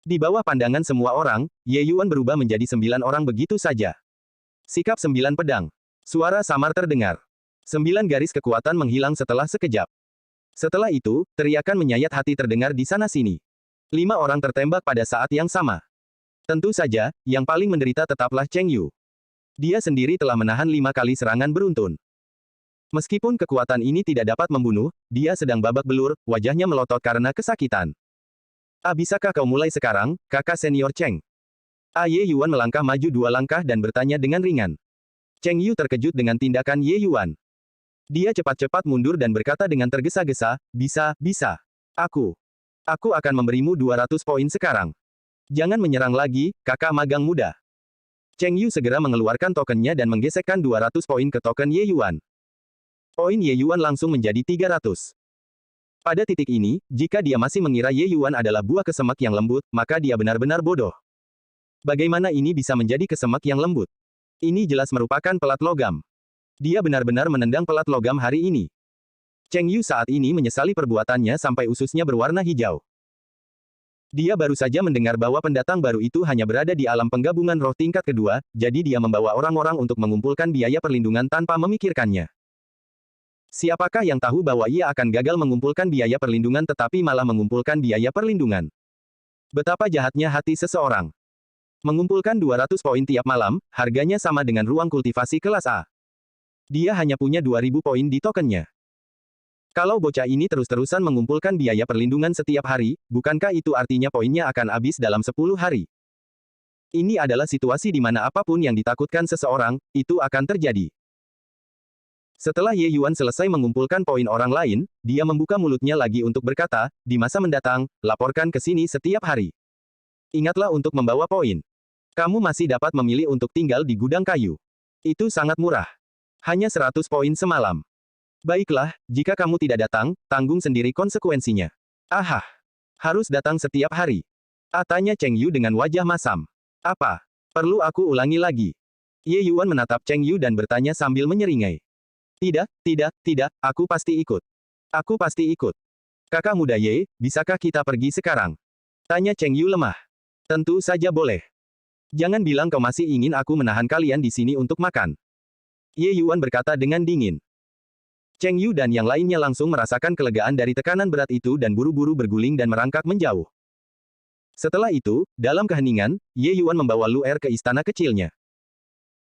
Di bawah pandangan semua orang, Ye Yuan berubah menjadi 9 orang begitu saja. Sikap 9 pedang. Suara samar terdengar. 9 garis kekuatan menghilang setelah sekejap. Setelah itu, teriakan menyayat hati terdengar di sana-sini. 5 orang tertembak pada saat yang sama. Tentu saja, yang paling menderita tetaplah Cheng Yu. Dia sendiri telah menahan 5 kali serangan beruntun. Meskipun kekuatan ini tidak dapat membunuh, dia sedang babak belur, wajahnya melotot karena kesakitan. Bisakah kau mulai sekarang, kakak senior Cheng? Ye Yuan melangkah maju 2 langkah dan bertanya dengan ringan. Cheng Yu terkejut dengan tindakan Ye Yuan. Dia cepat-cepat mundur dan berkata dengan tergesa-gesa, bisa. Aku akan memberimu 200 poin sekarang. Jangan menyerang lagi, kakak magang muda. Cheng Yu segera mengeluarkan tokennya dan menggesekkan 200 poin ke token Ye Yuan. Poin Ye Yuan langsung menjadi 300. Pada titik ini, jika dia masih mengira Ye Yuan adalah buah kesemak yang lembut, maka dia benar-benar bodoh. Bagaimana ini bisa menjadi kesemak yang lembut? Ini jelas merupakan pelat logam. Dia benar-benar menendang pelat logam hari ini. Cheng Yu saat ini menyesali perbuatannya sampai ususnya berwarna hijau. Dia baru saja mendengar bahwa pendatang baru itu hanya berada di alam penggabungan roh tingkat kedua, jadi dia membawa orang-orang untuk mengumpulkan biaya perlindungan tanpa memikirkannya. Siapakah yang tahu bahwa ia akan gagal mengumpulkan biaya perlindungan tetapi malah mengumpulkan biaya perlindungan? Betapa jahatnya hati seseorang. Mengumpulkan 200 poin tiap malam, harganya sama dengan ruang kultivasi kelas A. Dia hanya punya 2000 poin di tokennya. Kalau bocah ini terus-terusan mengumpulkan biaya perlindungan setiap hari, bukankah itu artinya poinnya akan habis dalam 10 hari? Ini adalah situasi di mana apapun yang ditakutkan seseorang, itu akan terjadi. Setelah Ye Yuan selesai mengumpulkan poin orang lain, dia membuka mulutnya lagi untuk berkata, di masa mendatang, laporkan ke sini setiap hari. Ingatlah untuk membawa poin. Kamu masih dapat memilih untuk tinggal di gudang kayu. Itu sangat murah. Hanya 100 poin semalam. Baiklah, jika kamu tidak datang, tanggung sendiri konsekuensinya. Ahah. Harus datang setiap hari. Tanya Cheng Yu dengan wajah masam. Apa? Perlu aku ulangi lagi? Ye Yuan menatap Cheng Yu dan bertanya sambil menyeringai. Tidak, aku pasti ikut. Aku pasti ikut. Kakak muda Ye, bisakah kita pergi sekarang? Tanya Cheng Yu lemah. Tentu saja boleh. Jangan bilang kau masih ingin aku menahan kalian di sini untuk makan. Ye Yuan berkata dengan dingin. Cheng Yu dan yang lainnya langsung merasakan kelegaan dari tekanan berat itu dan buru-buru berguling dan merangkak menjauh. Setelah itu, dalam keheningan, Ye Yuan membawa Luer ke istana kecilnya.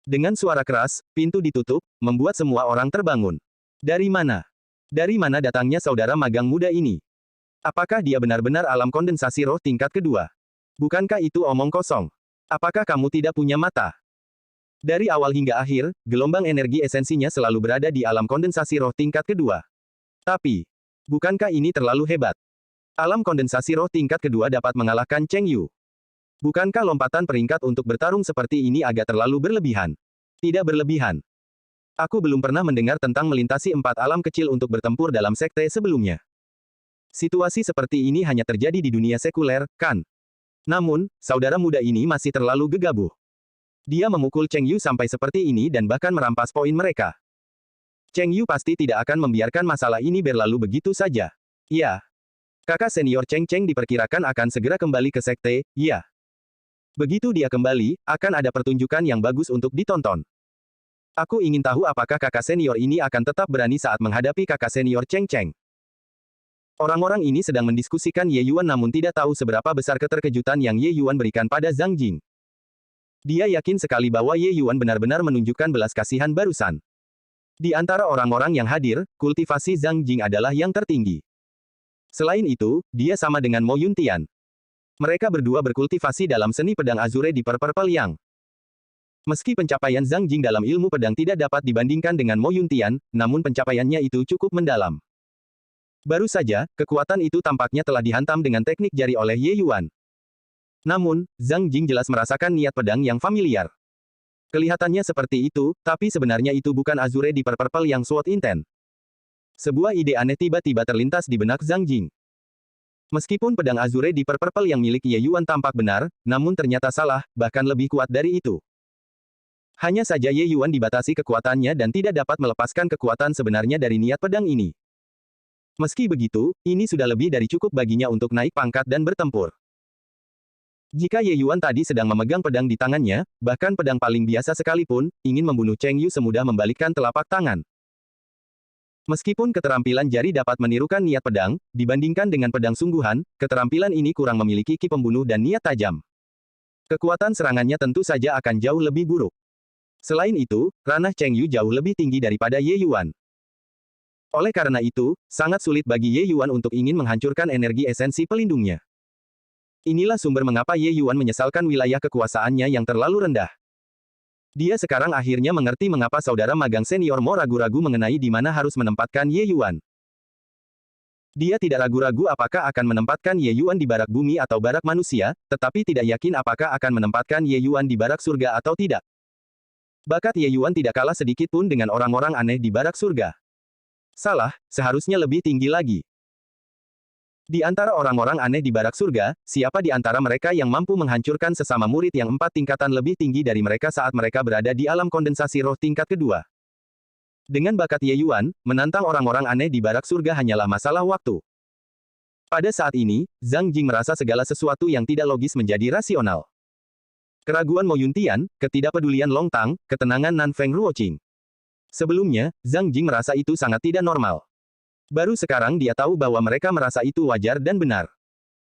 Dengan suara keras, pintu ditutup, membuat semua orang terbangun. Dari mana? Dari mana datangnya saudara magang muda ini? Apakah dia benar-benar alam kondensasi roh tingkat kedua? Bukankah itu omong kosong? Apakah kamu tidak punya mata? Dari awal hingga akhir, gelombang energi esensinya selalu berada di alam kondensasi roh tingkat kedua. Tapi, bukankah ini terlalu hebat? Alam kondensasi roh tingkat kedua dapat mengalahkan Cheng Yu. Bukankah lompatan peringkat untuk bertarung seperti ini agak terlalu berlebihan? Tidak berlebihan. Aku belum pernah mendengar tentang melintasi 4 alam kecil untuk bertempur dalam sekte sebelumnya. Situasi seperti ini hanya terjadi di dunia sekuler, kan? Namun, saudara muda ini masih terlalu gegabah. Dia memukul Cheng Yu sampai seperti ini dan bahkan merampas poin mereka. Cheng Yu pasti tidak akan membiarkan masalah ini berlalu begitu saja. Ya. Kakak senior Cheng Cheng diperkirakan akan segera kembali ke sekte, ya. Begitu dia kembali, akan ada pertunjukan yang bagus untuk ditonton. Aku ingin tahu apakah kakak senior ini akan tetap berani saat menghadapi kakak senior Cheng Cheng. Orang-orang ini sedang mendiskusikan Ye Yuan namun tidak tahu seberapa besar keterkejutan yang Ye Yuan berikan pada Zhang Jing. Dia yakin sekali bahwa Ye Yuan benar-benar menunjukkan belas kasihan barusan. Di antara orang-orang yang hadir, kultivasi Zhang Jing adalah yang tertinggi. Selain itu, dia sama dengan Mo Yuntian. Mereka berdua berkultivasi dalam seni pedang Azure di Purple Yang. Meski pencapaian Zhang Jing dalam ilmu pedang tidak dapat dibandingkan dengan Mo Yuntian, namun pencapaiannya itu cukup mendalam. Baru saja, kekuatan itu tampaknya telah dihantam dengan teknik jari oleh Ye Yuan. Namun, Zhang Jing jelas merasakan niat pedang yang familiar. Kelihatannya seperti itu, tapi sebenarnya itu bukan Azure di Purple yang Sword Intent. Sebuah ide aneh tiba-tiba terlintas di benak Zhang Jing. Meskipun pedang Azure di Purple yang milik Ye Yuan tampak benar, namun ternyata salah, bahkan lebih kuat dari itu. Hanya saja Ye Yuan dibatasi kekuatannya dan tidak dapat melepaskan kekuatan sebenarnya dari niat pedang ini. Meski begitu, ini sudah lebih dari cukup baginya untuk naik pangkat dan bertempur. Jika Ye Yuan tadi sedang memegang pedang di tangannya, bahkan pedang paling biasa sekalipun, ingin membunuh Cheng Yu semudah membalikkan telapak tangan. Meskipun keterampilan jari dapat menirukan niat pedang, dibandingkan dengan pedang sungguhan, keterampilan ini kurang memiliki ki pembunuh dan niat tajam. Kekuatan serangannya tentu saja akan jauh lebih buruk. Selain itu, ranah Cheng Yu jauh lebih tinggi daripada Ye Yuan. Oleh karena itu, sangat sulit bagi Ye Yuan untuk ingin menghancurkan energi esensi pelindungnya. Inilah sumber mengapa Ye Yuan menyesalkan wilayah kekuasaannya yang terlalu rendah. Dia sekarang akhirnya mengerti mengapa saudara magang senior Mo ragu-ragu mengenai di mana harus menempatkan Ye Yuan. Dia tidak ragu-ragu apakah akan menempatkan Ye Yuan di barak bumi atau barak manusia, tetapi tidak yakin apakah akan menempatkan Ye Yuan di barak surga atau tidak. Bakat Ye Yuan tidak kalah sedikit pun dengan orang-orang aneh di barak surga. Salah, seharusnya lebih tinggi lagi. Di antara orang-orang aneh di barak surga, siapa di antara mereka yang mampu menghancurkan sesama murid yang 4 tingkatan lebih tinggi dari mereka saat mereka berada di alam kondensasi roh tingkat kedua? Dengan bakat Ye Yuan, menantang orang-orang aneh di barak surga hanyalah masalah waktu. Pada saat ini, Zhang Jing merasa segala sesuatu yang tidak logis menjadi rasional. Keraguan Mo Yuntian, ketidakpedulian Long Tang, ketenangan Nan Feng Ruoqing. Sebelumnya, Zhang Jing merasa itu sangat tidak normal. Baru sekarang dia tahu bahwa mereka merasa itu wajar dan benar.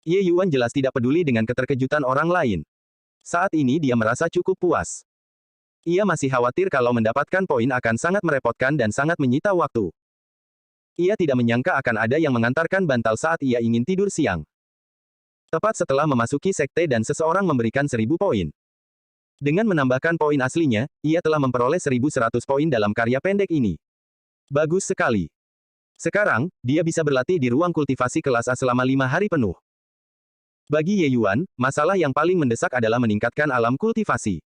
Ye Yuan jelas tidak peduli dengan keterkejutan orang lain. Saat ini dia merasa cukup puas. Ia masih khawatir kalau mendapatkan poin akan sangat merepotkan dan sangat menyita waktu. Ia tidak menyangka akan ada yang mengantarkan bantal saat ia ingin tidur siang. Tepat setelah memasuki sekte dan seseorang memberikan 1000 poin. Dengan menambahkan poin aslinya, ia telah memperoleh 1100 poin dalam karya pendek ini. Bagus sekali. Sekarang, dia bisa berlatih di ruang kultivasi kelas A selama 5 hari penuh. Bagi Ye Yuan, masalah yang paling mendesak adalah meningkatkan alam kultivasi.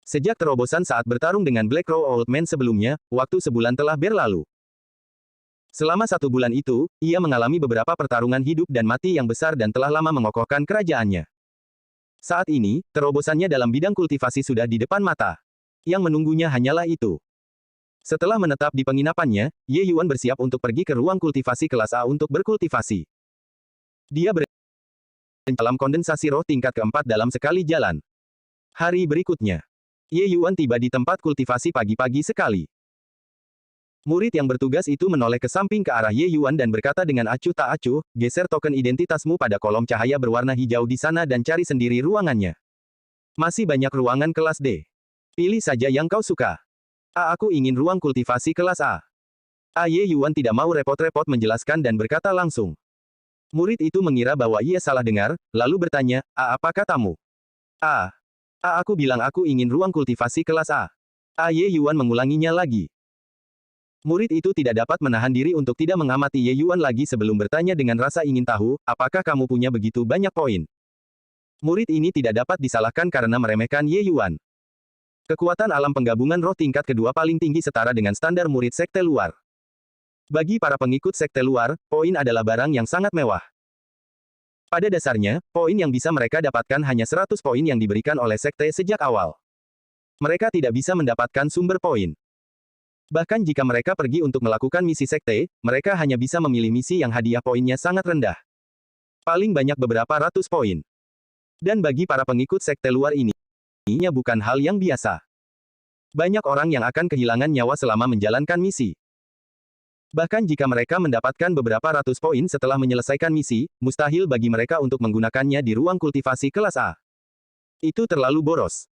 Sejak terobosan saat bertarung dengan Black Crow Old Man sebelumnya, waktu sebulan telah berlalu. Selama 1 bulan itu, ia mengalami beberapa pertarungan hidup dan mati yang besar dan telah lama mengokohkan kerajaannya. Saat ini, terobosannya dalam bidang kultivasi sudah di depan mata. Yang menunggunya hanyalah itu. Setelah menetap di penginapannya, Ye Yuan bersiap untuk pergi ke ruang kultivasi kelas A untuk berkultivasi. Dia dalam kondensasi roh tingkat keempat dalam sekali jalan. Hari berikutnya, Ye Yuan tiba di tempat kultivasi pagi-pagi sekali. Murid yang bertugas itu menoleh ke samping ke arah Ye Yuan dan berkata dengan acuh tak acuh, geser token identitasmu pada kolom cahaya berwarna hijau di sana dan cari sendiri ruangannya. Masih banyak ruangan kelas D. Pilih saja yang kau suka. Aku ingin ruang kultivasi kelas A. Ye Yuan tidak mau repot-repot menjelaskan dan berkata langsung. Murid itu mengira bahwa ia salah dengar, lalu bertanya, apa katamu? Aku bilang aku ingin ruang kultivasi kelas A. Ye Yuan mengulanginya lagi. Murid itu tidak dapat menahan diri untuk tidak mengamati Ye Yuan lagi sebelum bertanya dengan rasa ingin tahu, apakah kamu punya begitu banyak poin? Murid ini tidak dapat disalahkan karena meremehkan Ye Yuan. Kekuatan alam penggabungan roh tingkat kedua paling tinggi setara dengan standar murid sekte luar. Bagi para pengikut sekte luar, poin adalah barang yang sangat mewah. Pada dasarnya, poin yang bisa mereka dapatkan hanya 100 poin yang diberikan oleh sekte sejak awal. Mereka tidak bisa mendapatkan sumber poin. Bahkan jika mereka pergi untuk melakukan misi sekte, mereka hanya bisa memilih misi yang hadiah poinnya sangat rendah. Paling banyak beberapa ratus poin. Dan bagi para pengikut sekte luar ini bukan hal yang biasa. Banyak orang yang akan kehilangan nyawa selama menjalankan misi. Bahkan jika mereka mendapatkan beberapa ratus poin setelah menyelesaikan misi, mustahil bagi mereka untuk menggunakannya di ruang kultivasi kelas A. Itu terlalu boros.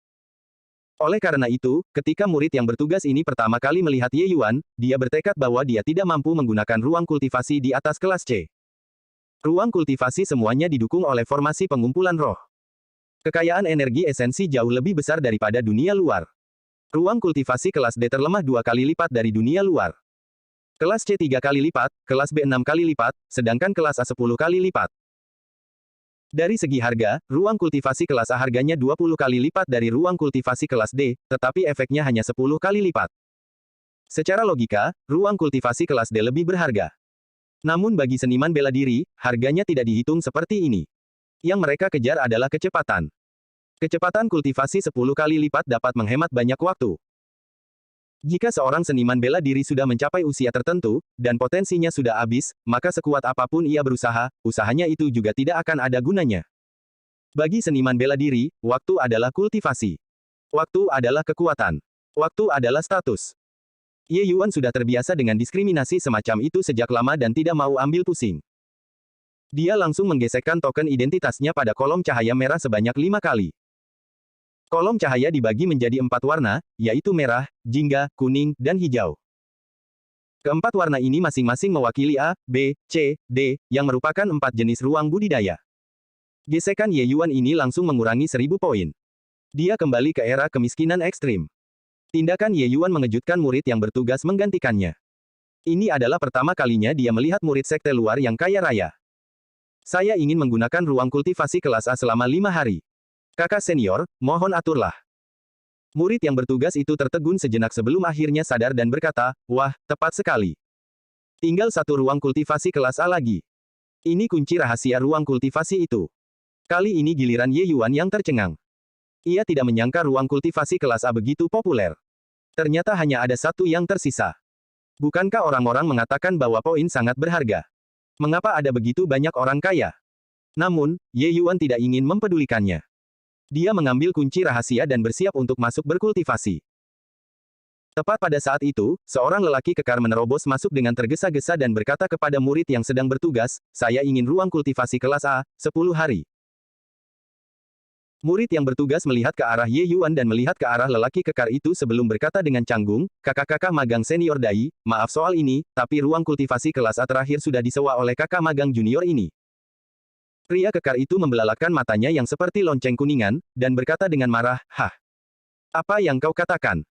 Oleh karena itu, ketika murid yang bertugas ini pertama kali melihat Ye Yuan, dia bertekad bahwa dia tidak mampu menggunakan ruang kultivasi di atas kelas C. Ruang kultivasi semuanya didukung oleh formasi pengumpulan roh. Kekayaan energi esensi jauh lebih besar daripada dunia luar. Ruang kultivasi kelas D terlemah 2 kali lipat dari dunia luar. Kelas C 3 kali lipat, kelas B 6 kali lipat, sedangkan kelas A 10 kali lipat. Dari segi harga, ruang kultivasi kelas A harganya 20 kali lipat dari ruang kultivasi kelas D, tetapi efeknya hanya 10 kali lipat. Secara logika, ruang kultivasi kelas D lebih berharga. Namun bagi seniman bela diri, harganya tidak dihitung seperti ini. Yang mereka kejar adalah kecepatan. Kecepatan kultivasi 10 kali lipat dapat menghemat banyak waktu. Jika seorang seniman bela diri sudah mencapai usia tertentu, dan potensinya sudah habis, maka sekuat apapun ia berusaha, usahanya itu juga tidak akan ada gunanya. Bagi seniman bela diri, waktu adalah kultivasi. Waktu adalah kekuatan. Waktu adalah status. Ye Yuan sudah terbiasa dengan diskriminasi semacam itu sejak lama dan tidak mau ambil pusing. Dia langsung menggesekkan token identitasnya pada kolom cahaya merah sebanyak 5 kali. Kolom cahaya dibagi menjadi 4 warna, yaitu merah, jingga, kuning, dan hijau. Keempat warna ini masing-masing mewakili A, B, C, D, yang merupakan 4 jenis ruang budidaya. Gesekan Ye Yuan ini langsung mengurangi 1000 poin. Dia kembali ke era kemiskinan ekstrim. Tindakan Ye Yuan mengejutkan murid yang bertugas menggantikannya. Ini adalah pertama kalinya dia melihat murid sekte luar yang kaya raya. Saya ingin menggunakan ruang kultivasi kelas A selama 5 hari. Kakak senior, mohon aturlah. Murid yang bertugas itu tertegun sejenak sebelum akhirnya sadar dan berkata, wah, tepat sekali. Tinggal satu ruang kultivasi kelas A lagi. Ini kunci rahasia ruang kultivasi itu. Kali ini giliran Ye Yuan yang tercengang. Ia tidak menyangka ruang kultivasi kelas A begitu populer. Ternyata hanya ada satu yang tersisa. Bukankah orang-orang mengatakan bahwa poin sangat berharga? Mengapa ada begitu banyak orang kaya? Namun, Ye Yuan tidak ingin mempedulikannya. Dia mengambil kunci rahasia dan bersiap untuk masuk berkultivasi. Tepat pada saat itu, seorang lelaki kekar menerobos masuk dengan tergesa-gesa dan berkata kepada murid yang sedang bertugas, saya ingin ruang kultivasi kelas A, 10 hari. Murid yang bertugas melihat ke arah Ye Yuan dan melihat ke arah lelaki kekar itu sebelum berkata dengan canggung, kakak-kakak magang senior Dai, maaf soal ini, tapi ruang kultivasi kelas A terakhir sudah disewa oleh kakak magang junior ini. Pria kekar itu membelalakan matanya yang seperti lonceng kuningan, dan berkata dengan marah, hah? Apa yang kau katakan?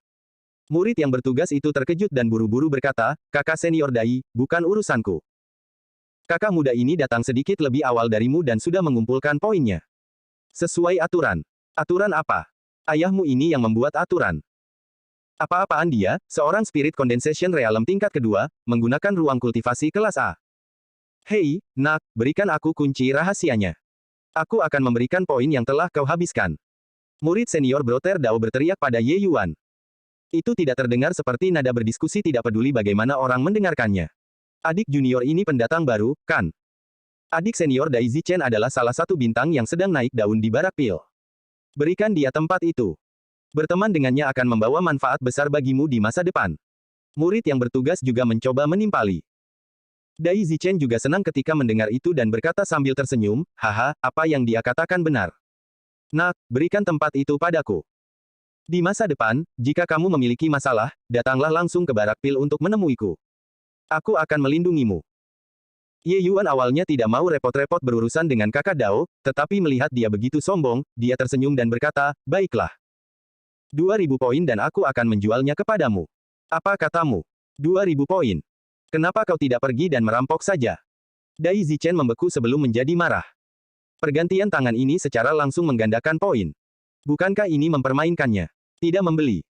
Murid yang bertugas itu terkejut dan buru-buru berkata, kakak senior Dai, bukan urusanku. Kakak muda ini datang sedikit lebih awal darimu dan sudah mengumpulkan poinnya. Sesuai aturan. Aturan apa? Ayahmu ini yang membuat aturan. Apa-apaan dia, seorang spirit condensation realm tingkat kedua, menggunakan ruang kultivasi kelas A. Hei, nak, berikan aku kunci rahasianya. Aku akan memberikan poin yang telah kau habiskan. Murid senior Brother Dao berteriak pada Ye Yuan. Itu tidak terdengar seperti nada berdiskusi tidak peduli bagaimana orang mendengarkannya. Adik junior ini pendatang baru, kan? Adik senior Dai Zichen adalah salah satu bintang yang sedang naik daun di Barak Pil. Berikan dia tempat itu. Berteman dengannya akan membawa manfaat besar bagimu di masa depan. Murid yang bertugas juga mencoba menimpali. Dai Zichen juga senang ketika mendengar itu dan berkata sambil tersenyum, haha, apa yang dia katakan benar. Nak, berikan tempat itu padaku. Di masa depan, jika kamu memiliki masalah, datanglah langsung ke Barak Pil untuk menemuiku. Aku akan melindungimu. Ye Yuan awalnya tidak mau repot-repot berurusan dengan kakak Dao, tetapi melihat dia begitu sombong, dia tersenyum dan berkata, baiklah. 2.000 poin dan aku akan menjualnya kepadamu. Apa katamu? 2.000 poin. Kenapa kau tidak pergi dan merampok saja? Dai Zichen membeku sebelum menjadi marah. Pergantian tangan ini secara langsung menggandakan poin. Bukankah ini mempermainkannya? Tidak membeli.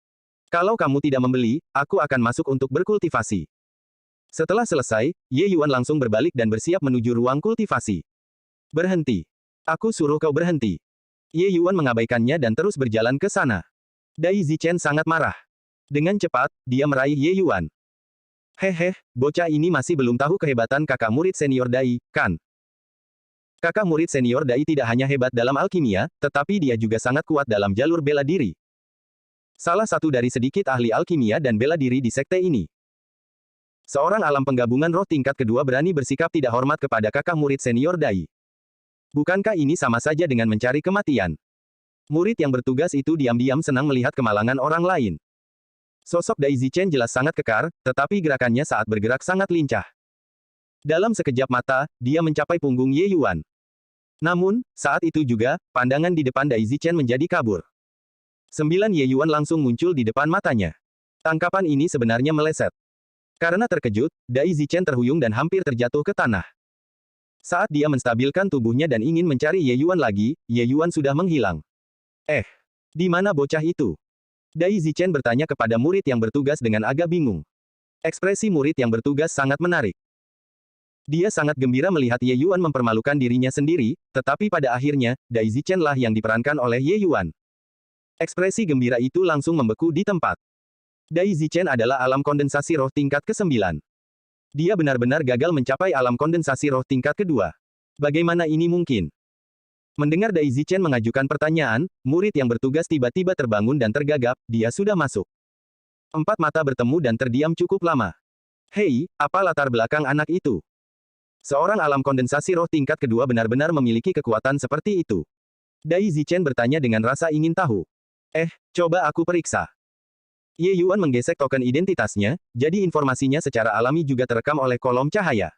Kalau kamu tidak membeli, aku akan masuk untuk berkultivasi. Setelah selesai, Ye Yuan langsung berbalik dan bersiap menuju ruang kultivasi. Berhenti. Aku suruh kau berhenti. Ye Yuan mengabaikannya dan terus berjalan ke sana. Dai Zichen sangat marah. Dengan cepat, dia meraih Ye Yuan. Hehe, bocah ini masih belum tahu kehebatan kakak murid senior Dai, kan? Kakak murid senior Dai tidak hanya hebat dalam alkimia, tetapi dia juga sangat kuat dalam jalur bela diri. Salah satu dari sedikit ahli alkimia dan bela diri di sekte ini. Seorang alam penggabungan roh tingkat kedua berani bersikap tidak hormat kepada kakak murid senior Dai. Bukankah ini sama saja dengan mencari kematian? Murid yang bertugas itu diam-diam senang melihat kemalangan orang lain. Sosok Dai Zichen jelas sangat kekar, tetapi gerakannya saat bergerak sangat lincah. Dalam sekejap mata, dia mencapai punggung Ye Yuan. Namun, saat itu juga, pandangan di depan Dai Zichen menjadi kabur. 9 Ye Yuan langsung muncul di depan matanya. Tangkapan ini sebenarnya meleset. Karena terkejut, Dai Zichen terhuyung dan hampir terjatuh ke tanah. Saat dia menstabilkan tubuhnya dan ingin mencari Ye Yuan lagi, Ye Yuan sudah menghilang. Di mana bocah itu? Dai Zichen bertanya kepada murid yang bertugas dengan agak bingung. Ekspresi murid yang bertugas sangat menarik. Dia sangat gembira melihat Ye Yuan mempermalukan dirinya sendiri, tetapi pada akhirnya, Dai Zichen lah yang diperankan oleh Ye Yuan. Ekspresi gembira itu langsung membeku di tempat. Dai Zichen adalah alam kondensasi roh tingkat ke-9. Dia benar-benar gagal mencapai alam kondensasi roh tingkat kedua. Bagaimana ini mungkin? Mendengar Dai Zichen mengajukan pertanyaan, murid yang bertugas tiba-tiba terbangun dan tergagap, dia sudah masuk. 4 mata bertemu dan terdiam cukup lama. Hei, apa latar belakang anak itu? Seorang alam kondensasi roh tingkat kedua benar-benar memiliki kekuatan seperti itu. Dai Zichen bertanya dengan rasa ingin tahu. Coba aku periksa. Ye Yuan menggesek token identitasnya, jadi informasinya secara alami juga terekam oleh kolom cahaya.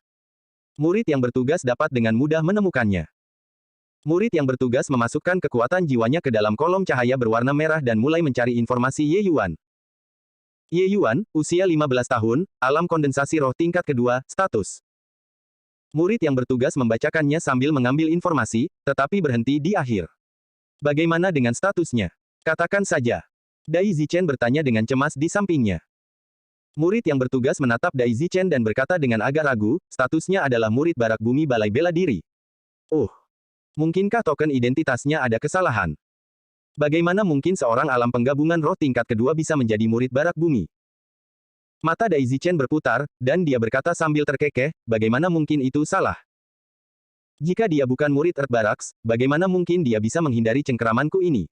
Murid yang bertugas dapat dengan mudah menemukannya. Murid yang bertugas memasukkan kekuatan jiwanya ke dalam kolom cahaya berwarna merah dan mulai mencari informasi Ye Yuan. Ye Yuan, usia 15 tahun, alam kondensasi roh tingkat kedua, status. Murid yang bertugas membacakannya sambil mengambil informasi, tetapi berhenti di akhir. Bagaimana dengan statusnya? Katakan saja. Dai Zichen bertanya dengan cemas di sampingnya. Murid yang bertugas menatap Dai Zichen dan berkata dengan agak ragu, statusnya adalah murid Barak Bumi Balai Bela Diri. Mungkinkah token identitasnya ada kesalahan? Bagaimana mungkin seorang alam penggabungan roh tingkat kedua bisa menjadi murid Barak Bumi? Mata Dai Zichen berputar, dan dia berkata sambil terkekeh, bagaimana mungkin itu salah? Jika dia bukan murid Earth Barracks, bagaimana mungkin dia bisa menghindari cengkeramanku ini?